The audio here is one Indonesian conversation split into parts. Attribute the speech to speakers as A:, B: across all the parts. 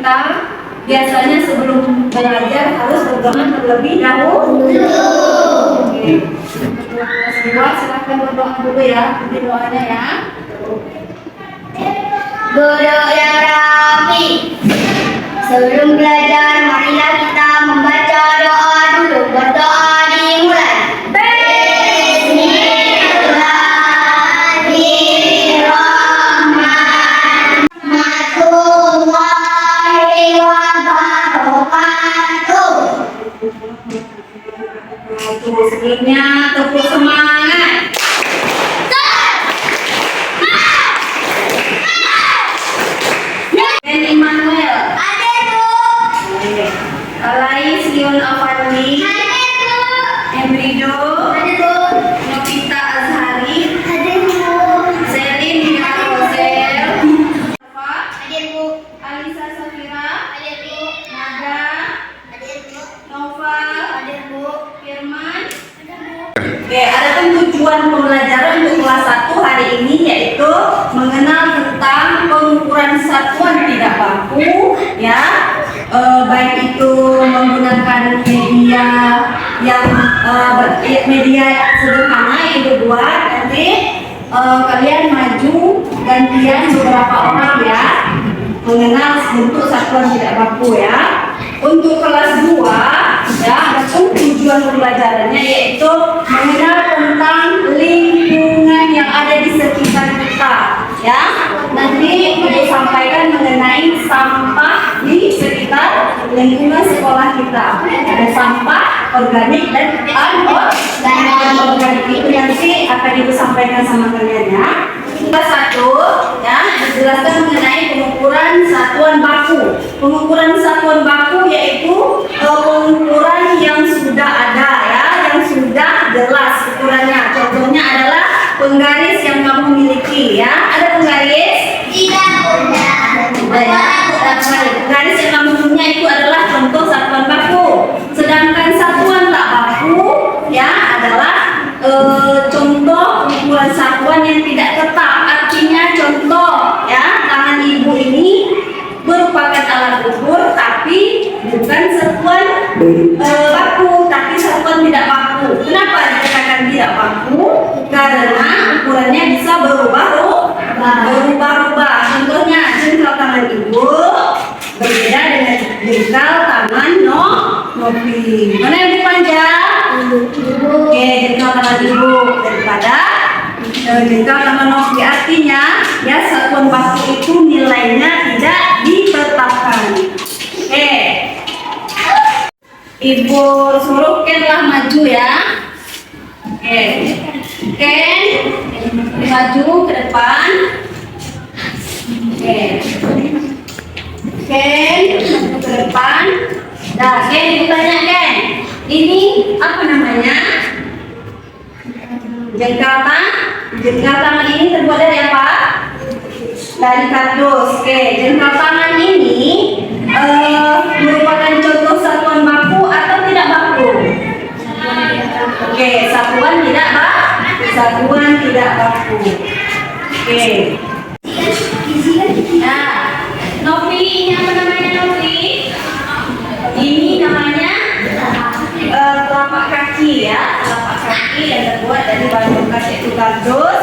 A: kita biasanya sebelum belajar harus berdoa terlebih dahulu. Oke. Kelas 2 silakan berdoa dulu ya. Nanti doanya ya.
B: Guru yang rapi. Sebelum belajar, marilah kita membaca doa dulu. Berdoa dimulai. Bismillahirrahmanirrahim.
A: Sebelumnya tepuk semangat. Dan Immanuel. Alais Leon Afandi. Emrido. Novita Azhari. Selin Mira Rosel. Alisa Safira. Naga. Nova. Firman. Oke, adapun tujuan pembelajaran untuk kelas 1 hari ini yaitu mengenal tentang pengukuran satuan tidak baku, ya, baik itu menggunakan media yang media sederhana yang dibuat. Nanti kalian maju gantian beberapa orang ya, mengenal bentuk satuan tidak baku ya. Untuk kelas 2 ya, adapun tujuan pembelajarannya yaitu mengenal tentang lingkungan yang ada di sekitar kita ya. Nanti Ibu sampaikan mengenai sampah di sekitar lingkungan sekolah kita. Ada sampah organik dan anorganik, itu nanti akan Ibu sampaikan sama kalian ya. Kelas 1 ya, dijelaskan mengenai pengukuran satuan baku. Pengukuran satuan baku yaitu pengukuran yang sudah ada ya, yang sudah jelas ukurannya. Contohnya adalah penggaris yang kamu miliki ya. Ada penggaris?
B: Tidak punya.
A: Penggaris yang kamu punya itu adalah contoh satuan baku. Sedangkan satuan tak baku ya adalah contoh ukuran satuan yang tidak tetap. Artinya contoh ya, tangan ibu ini merupakan alat ukur tapi bukan satuan baku, tapi satuan tidak baku. Kenapa dikatakan tidak baku? Karena ukurannya bisa berubah-ubah. Contohnya jengkal tangan ibu berbeda dengan jengkal tangan Novi. Mana yang lebih panjang? Oke, jengkal tangan ibu daripada jengkal tangan Novi. Artinya ya, satuan baku itu nilainya tidak ditetapkan. Oke, Ibu suruh Ken lah maju ya. Oke, Ken maju ke depan. Oke, Ken maju ke depan. Nah, Ken Ibu tanya Ken, ini apa namanya? Jengkal tangan ini terbuat dari apa? Dari kardus. Oke, jengkal tangan ini merupakan contoh satuan baku atau tidak baku? Oke, satuan tidak baku. Oke. Nah, Novi, ini apa namanya Novi? Ini namanya telapak kaki ya, telapak kaki yang terbuat dari bahan bekas yaitu kardus.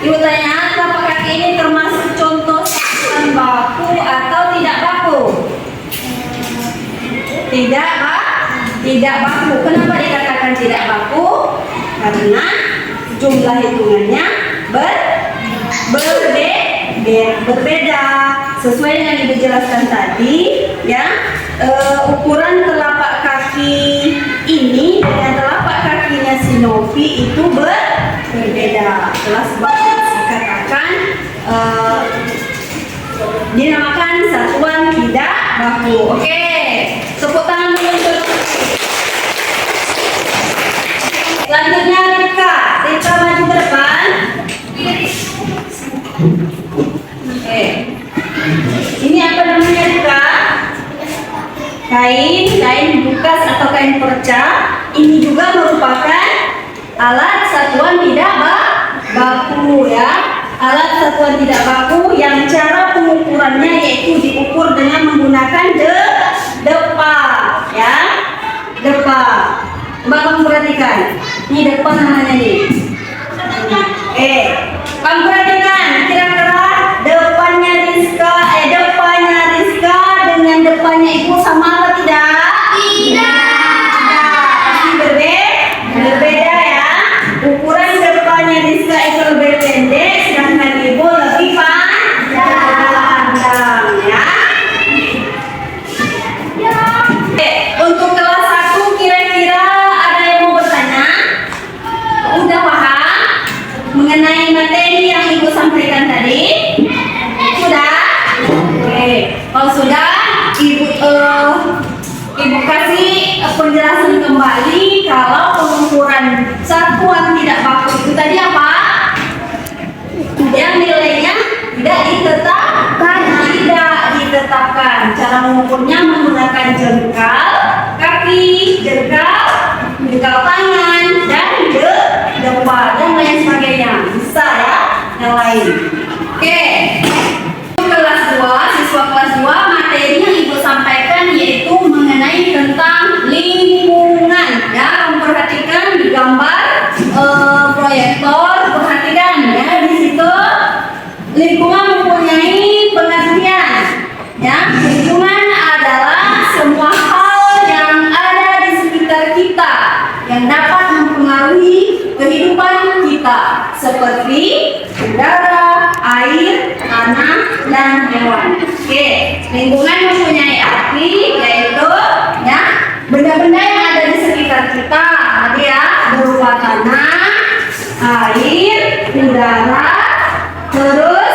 A: Ibu tanya, telapak kaki ini termasuk contoh satuan baku atau tidak baku? Tidak baku. Kenapa dikatakan tidak baku? Karena jumlah hitungannya berbeda. Sesuai dengan yang dijelaskan tadi ya, ukuran telapak kaki ini dengan telapak kakinya si Novi itu berbeda. Jelas banget dikatakan dinamakan satuan tidak baku. Oke, tepuk tangan dulu untuk. Selanjutnya Rika maju ke depan. Oke, ini apa namanya Rika? Kain bukas atau kain perca. Ini juga merupakan alat satuan tidak baku ya. Alat satuan tidak baku yang cara pengukurannya yaitu diukur dengan menggunakan lupa namanya nih. Kamu perhatikan kira-kira depannya Rizka dengan depannya Ibu sama apa tidak? Pasti berbeda ya. Ukuran depannya Rizka itu lebih pendek, sedangkan Ibu lebih panjang ya. Untuk kelas 1 kira-kira ada yang mau bertanya? Udah paham mengenai materi yang Ibu sampaikan tadi? Sudah? Oke. Kalau sudah, Ibu kasih penjelasan kembali kalau pengukuran satuan tidak baku itu tadi apa? Yang nilainya tidak ditetapkan. Cara mengukurnya menggunakan jengkal kaki, jengkal tangan, dan depan dan lain sebagainya. Bisa ya, yang lain. Oke. Kelas 2, siswa kelas 2, materi yang Ibu sampaikan yaitu mengenai tentang lingkungan. Ya, memperhatikan di gambar proyektor, perhatikan ya di situ lingkungan mempunyai pengertian. Ya, lingkungan adalah semua hal yang ada di sekitar kita yang dapat mempengaruhi kehidupan kita seperti udara, air, tanah, dan hewan. Oke, lingkungan mempunyai arti yaitu ya benda-benda yang ada di sekitar kita, tadi ya berupa tanah, air, udara, terus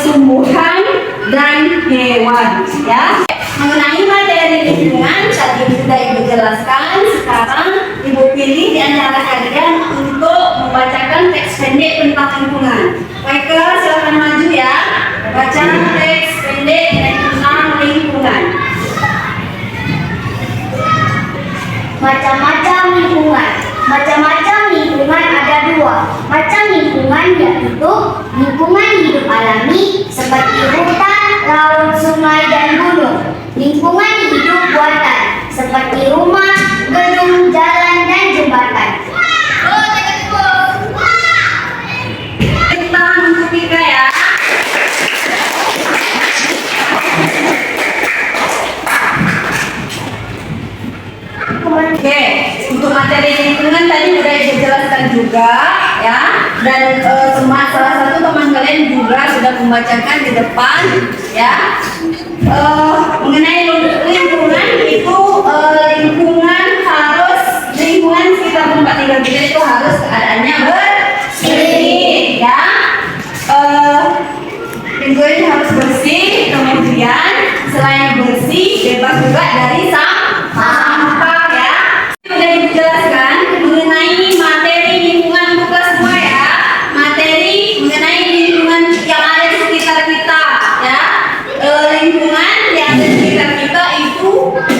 A: tumbuhan dan hewan ya. Mengenai materi lingkungan tadi sudah Ibu jelaskan. Sekarang Ibu pilih di antara kalian untuk membacakan teks pendek tentang lingkungan. Baiklah, silakan maju ya. Baca teks pendek tentang lingkungan.
B: Macam-macam lingkungan. Macam-macam lingkungan ada 2 macam lingkungan, yaitu lingkungan hidup alami seperti hutan, laut, sungai, dan gunung. Lingkungan hidup buatan seperti rumah, gedung, jalan, dan jembatan.
A: Kita untuk Ika ya. Oke, untuk materi lingkungan tadi udah dijelaskan juga ya, dan salah satu teman kalian juga sudah membacakan di depan ya. Mengenai lingkungan itu lingkungan sekitar tempat tinggal kita itu harus keadaannya bersih ya. Lingkungan harus bersih, kemudian selain bersih bebas juga dari sampah ya. Sudah dijelaskan mengenai materi lingkungan untuk kelas 2 ya. Materi mengenai lingkungan yang ada di sekitar kita ya. Lingkungan yang ada di sekitar kita itu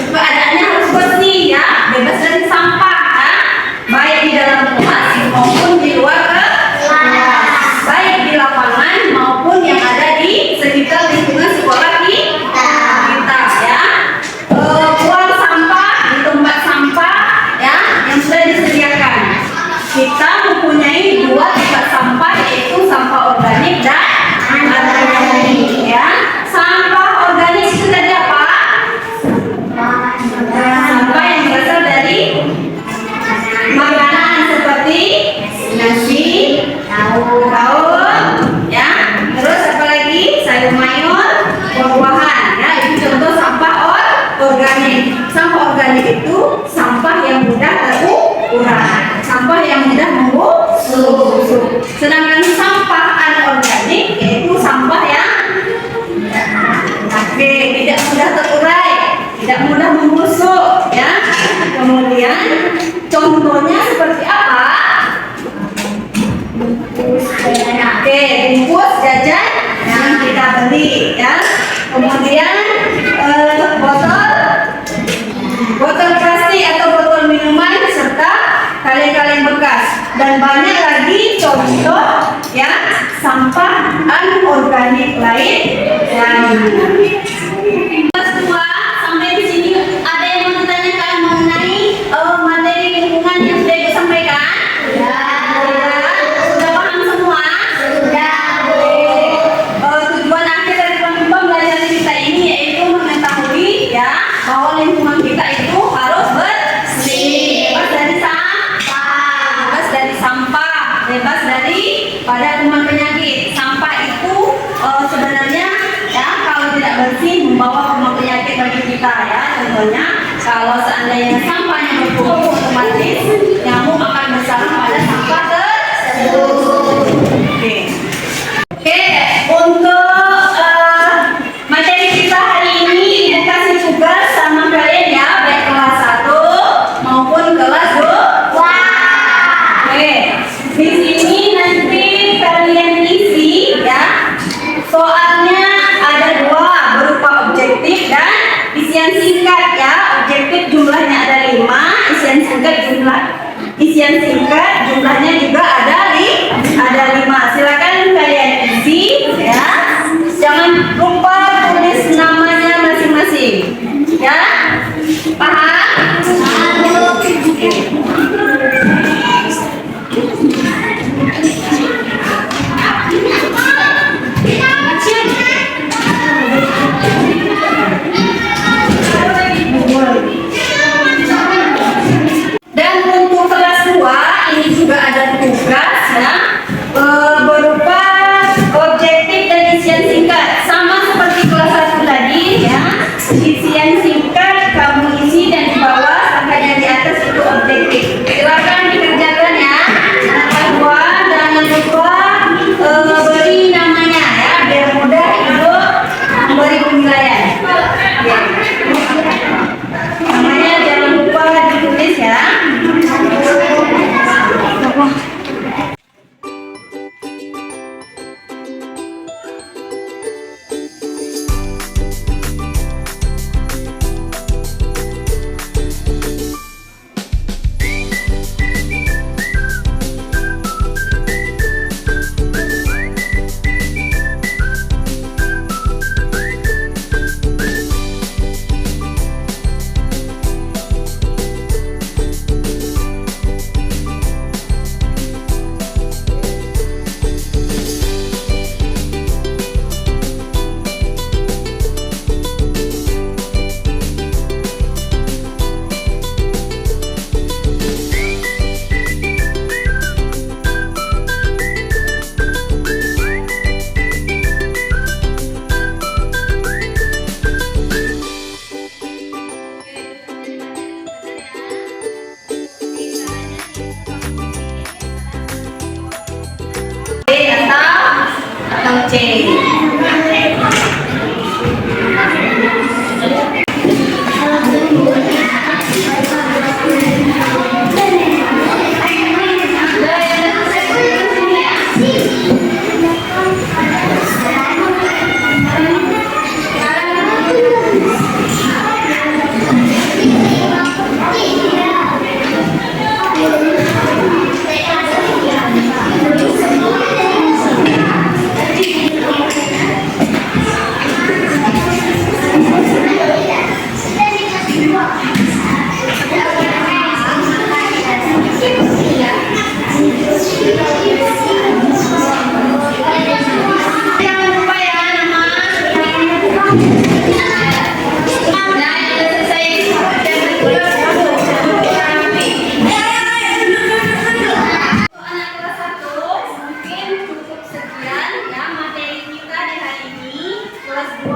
A: keadaannya harus bersih ya, bebas dari sampah ya. Baik di dalam kelas maupun di luar kelas, baik di lapangan maupun yang ada di sekitar lingkungan sekolah kita ya. Buang sampah di tempat sampah ya yang sudah disediakan. Kita mempunyai 2 tempat sampah, yaitu sampah organik dan anorganik ya. Sampah organik itu tadi apa? Sampah yang berasal dari makanan seperti nasi, daun ya. Terus apa lagi? Sayur mayur, buah-buahan ya. Itu contoh sampah organik. Sampah organik itu sampah yang mudah terurai, sampah yang mudah membusuk. Sedangkan sampah anorganik yaitu sampah yang tidak mudah terurai, tidak mudah membusuk ya. Kemudian contohnya seperti apa? Bungkus jajan yang kita beli ya. Kemudian botol plastik atau botol minuman serta kaleng-kaleng bekas, dan banyak lagi contoh ya sampah anorganik lain. Kelas 2 sampai di sini ada yang mau ditanyakan mengenai materi lingkungan yang sudah contohnya kalau seandainya sampahnya berkumpul, otomatis nyamuk akan bersarang pada sampah tersebut. Oke, untuk materi kita hari ini Ibu kasih tugas sama kalian ya, baik kelas 1 maupun kelas 2. Oke, di sini nanti kalian isi ya. Soalnya ada 2 berupa objektif dan isian singkat ya. Objektif jumlahnya ada 5, isian singkat jumlahnya juga ada 5. Silakan kalian isi ya. Jangan lupa tulis namanya masing-masing. Ya? Paham? Dan untuk kelas 2 ini juga ada tugas ya, berupa objektif dan isian singkat sama seperti kelas 1 tadi ya. Isian singkat kamu isi dan di bawah angkanya di atas itu objektif. Silakan dikerjakan ya. Anak kelas 2 jangan lupa beri namanya ya biar mudah Ibu memberi penilaian. Ya. Namanya jangan lupa ditulis ya. Atau C. Kelas 2